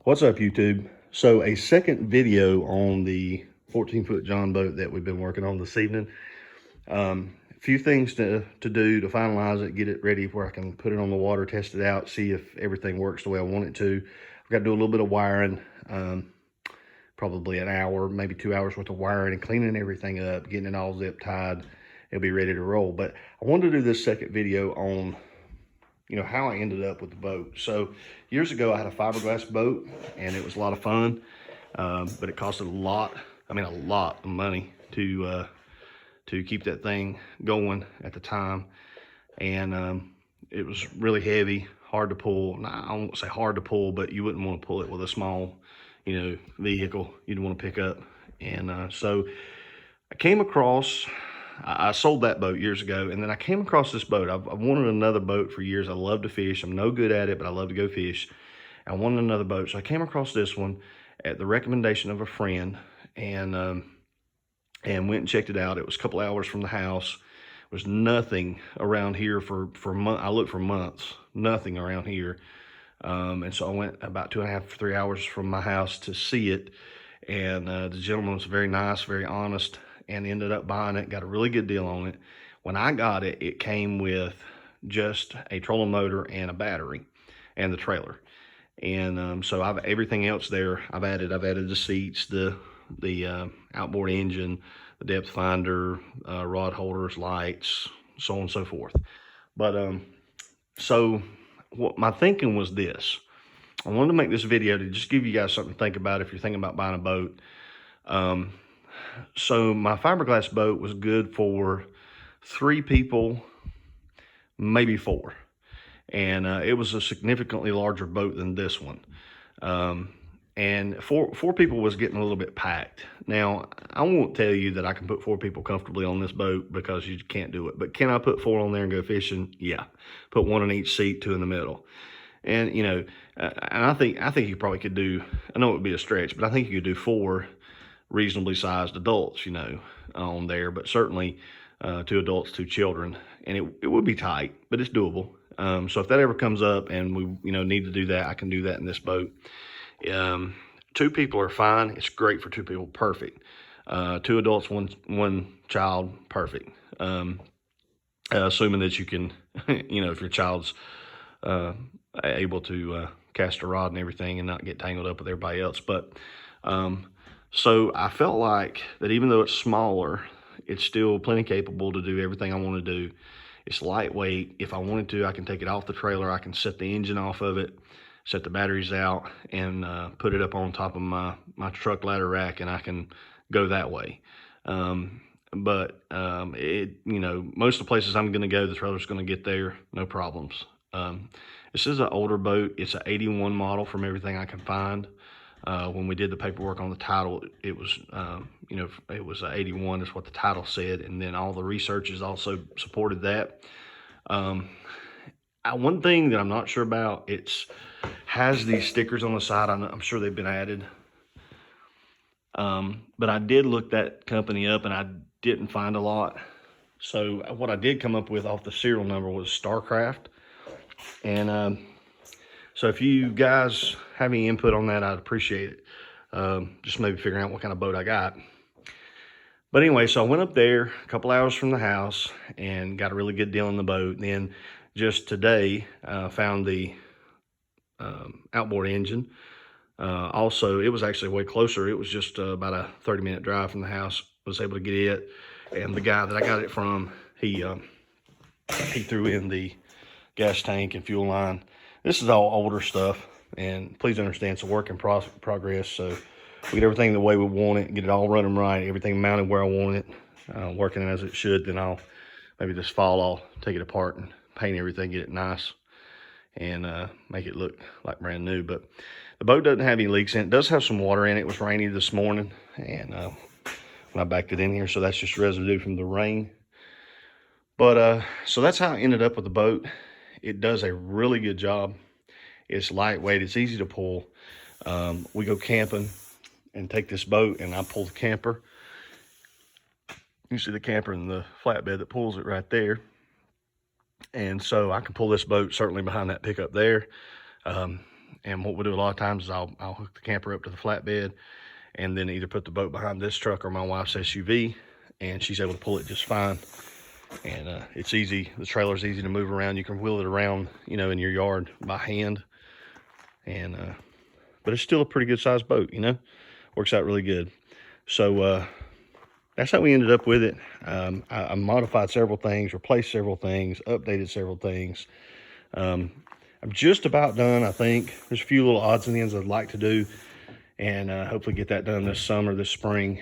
What's up, YouTube? So a second video on the 14-foot John boat that we've been working on this evening. A few things to do to finalize it, get it ready where I can put it on the water, test it out, see if everything works the way I want it to. I've got to do a little bit of wiring, probably an hour, maybe 2 hours worth of wiring and cleaning everything up, getting it all zip tied. It'll be ready to roll. But I wanted to do this second video on how I ended up with the boat. So years ago, I had a fiberglass boat and it was a lot of fun, but it costed a lot of money to keep that thing going at the time. And it was really heavy, hard to pull. Now, I won't say hard to pull, but you wouldn't want to pull it with a small, vehicle you'd want to pick up. And so I came across, I sold that boat years ago, and then I came across this boat. I've wanted another boat for years. I love to fish. I'm no good at it, but I love to go fish. I wanted another boat, so I came across this one at the recommendation of a friend, and went and checked it out. It was a couple hours from the house. There was nothing around here for months. I looked for months, nothing around here. And so I went about 2.5 to 3 hours from my house to see it. And the gentleman was very nice, very honest, and ended up buying it, got a really good deal on it. When I got it, it came with just a trolling motor and a battery and the trailer. And so everything else there, I've added the seats, the outboard engine, the depth finder, rod holders, lights, so on and so forth. But so what my thinking was this. I wanted to make this video to just give you guys something to think about if you're thinking about buying a boat. So my fiberglass boat was good for 3 people, maybe 4. And it was a significantly larger boat than this one. And four people was getting a little bit packed. Now, I won't tell you that I can put 4 people comfortably on this boat because you can't do it. But can I put 4 on there and go fishing? Yeah. Put 1 in each seat, 2 in the middle. And, and I think you probably could do, I know it would be a stretch, but I think you could do 4 reasonably sized adults, on there. But certainly 2 adults, 2 children. And it would be tight, but it's doable. So if that ever comes up and we, need to do that, I can do that in this boat. 2 people are fine. It's great for 2 people, perfect. 2 adults, one child, perfect. Assuming that you can, if your child's able to cast a rod and everything and not get tangled up with everybody else. But so I felt like that even though it's smaller, it's still plenty capable to do everything I want to do. It's lightweight. If I wanted to, I can take it off the trailer. I can set the engine off of it, set the batteries out, and put it up on top of my truck ladder rack, and I can go that way. But most of the places I'm going to go, the trailer's going to get there, no problems. This is an older boat. It's an 81 model from everything I can find. When we did the paperwork on the title, it was, it was 81 is what the title said. And then all the researches also supported that. One thing that I'm not sure about, has these stickers on the side. I'm sure they've been added. But I did look that company up and I didn't find a lot. So what I did come up with off the serial number was Starcraft. And so if you guys have any input on that, I'd appreciate it. Just maybe figuring out what kind of boat I got. But anyway, so I went up there a couple hours from the house and got a really good deal on the boat. And then just today, found the outboard engine. Also, it was actually way closer. It was just about a 30-minute drive from the house. Was able to get it. And the guy that I got it from, he threw in the gas tank and fuel line. This is all older stuff, and please understand it's a work in progress. So we get everything the way we want it, get it all running right, everything mounted where I want it, working as it should. Then I'll maybe this fall I'll take it apart and paint everything, get it nice, and make it look like brand new. But the boat doesn't have any leaks in it. It does have some water in it. It was rainy this morning, and when I backed it in here, so that's just residue from the rain. But so that's how I ended up with the boat. It does a really good job. It's lightweight. It's easy to pull. We go camping and take this boat, and I pull the camper. You see the camper and the flatbed that pulls it right there. And so I can pull this boat certainly behind that pickup there. And what we'll do a lot of times is I'll hook the camper up to the flatbed and then either put the boat behind this truck or my wife's SUV, and she's able to pull it just fine. And it's easy. The trailer's easy to move around. You can wheel it around, you know, in your yard by hand. And but it's still a pretty good sized boat, you know. Works out really good. So that's how we ended up with it. I modified several things, replaced several things, updated several things. I'm just about done, I think. There's a few little odds and ends I'd like to do, and hopefully get that done this summer, this spring,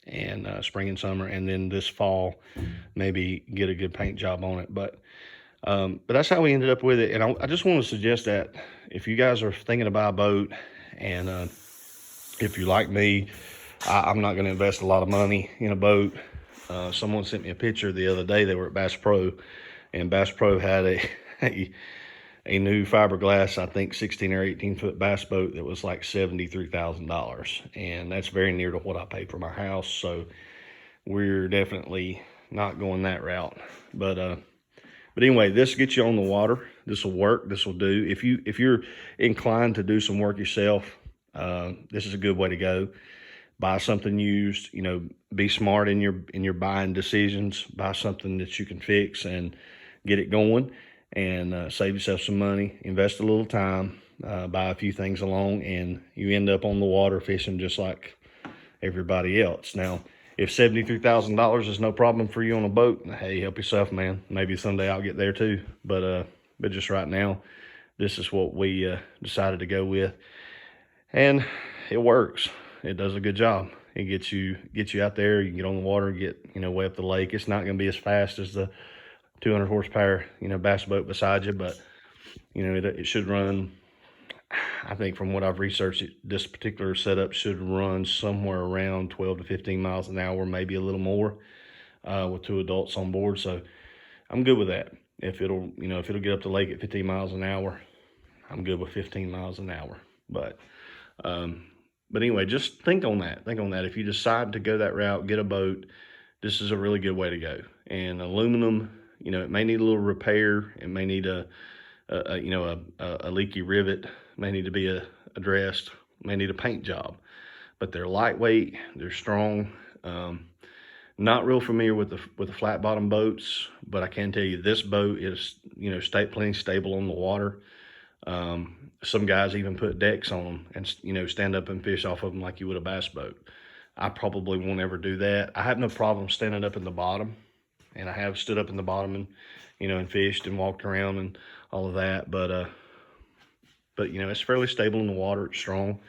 and spring and summer, and then this fall, maybe get a good paint job on it. But that's how we ended up with it. And I just want to suggest that if you guys are thinking to buy a boat, and if you like me, I'm not going to invest a lot of money in a boat. Someone sent me a picture the other day. They were at Bass Pro, and Bass Pro had a new fiberglass, I think 16 or 18 foot bass boat that was like $73,000, and that's very near to what I paid for my house. So we're definitely not going that route. But anyway, this gets you on the water. This will work. This will do. If you're inclined to do some work yourself, this is a good way to go. Buy something used. You know, be smart in your buying decisions. Buy something that you can fix and get it going, and save yourself some money. Invest a little time. Buy a few things along, and you end up on the water fishing just like everybody else. Now, if $73,000 is no problem for you on a boat, hey, help yourself, man. Maybe someday I'll get there too. But just right now, this is what we decided to go with, and it works. It does a good job. It gets you out there. You can get on the water and get, you know, way up the lake. It's not going to be as fast as the 200 horsepower, you know, bass boat beside you, but you know, it should run. I think from what I've researched, this particular setup should run somewhere around 12 to 15 miles an hour, maybe a little more, with 2 adults on board. So I'm good with that. If it'll get up the lake at 15 miles an hour, I'm good with 15 miles an hour. But anyway, just think on that. Think on that. If you decide to go that route, get a boat, this is a really good way to go. And aluminum, you know, it may need a little repair. It may need a leaky rivet, may need to be addressed, may need a paint job. But they're lightweight, they're strong. Not real familiar with the flat bottom boats, but I can tell you this boat is, you know, plenty stable on the water. Some guys even put decks on them and, you know, stand up and fish off of them like you would a bass boat. I probably won't ever do that. I have no problem standing up in the bottom, and I have stood up in the bottom and, you know, and fished and walked around and all of that. But you know, it's fairly stable in the water. It's strong,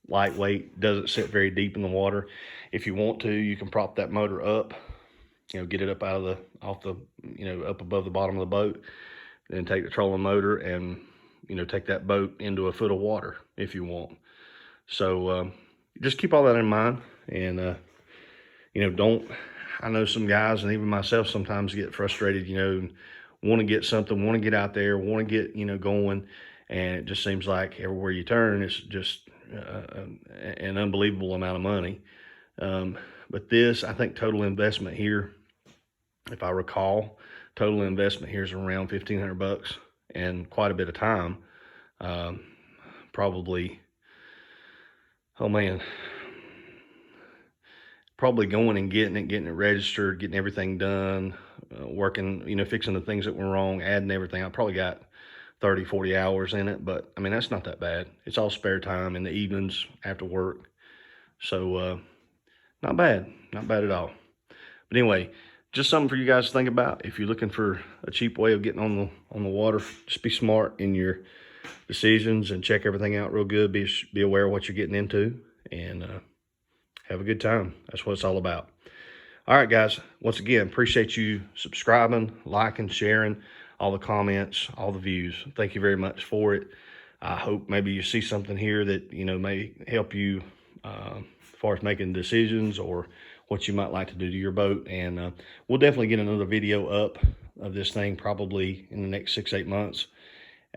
lightweight, doesn't sit very deep in the water. If you want to, you can prop that motor up, you know, get it up up above the bottom of the boat, then take the trolling motor and, you know, take that boat into a foot of water if you want. So just keep all that in mind. And you know, I know some guys, and even myself, sometimes get frustrated, you know, want to get something, want to get out there, want to get, you know, going, and it just seems like everywhere you turn, it's just an unbelievable amount of money. But this, I think, total investment here, if I recall, total investment here is around $1,500 and quite a bit of time. Probably, oh man, probably going and getting it registered, getting everything done, working, you know, fixing the things that were wrong, adding everything. I probably got 30, 40 hours in it, but I mean, that's not that bad. It's all spare time in the evenings after work. So, not bad at all. But anyway, just something for you guys to think about. If you're looking for a cheap way of getting on the water, just be smart in your decisions and check everything out real good. Be aware of what you're getting into, and have a good time. That's what it's all about. All right, guys. Once again, appreciate you subscribing, liking, sharing, all the comments, all the views. Thank you very much for it. I hope maybe you see something here that, you know, may help you as far as making decisions or what you might like to do to your boat. And we'll definitely get another video up of this thing probably in the next 6-8 months.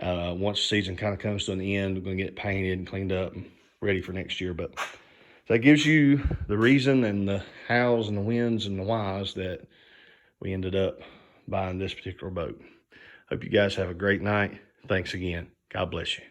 Once the season kind of comes to an end, we're going to get it painted and cleaned up and ready for next year. But that gives you the reason and the hows and the whens and the whys that we ended up buying this particular boat. Hope you guys have a great night. Thanks again. God bless you.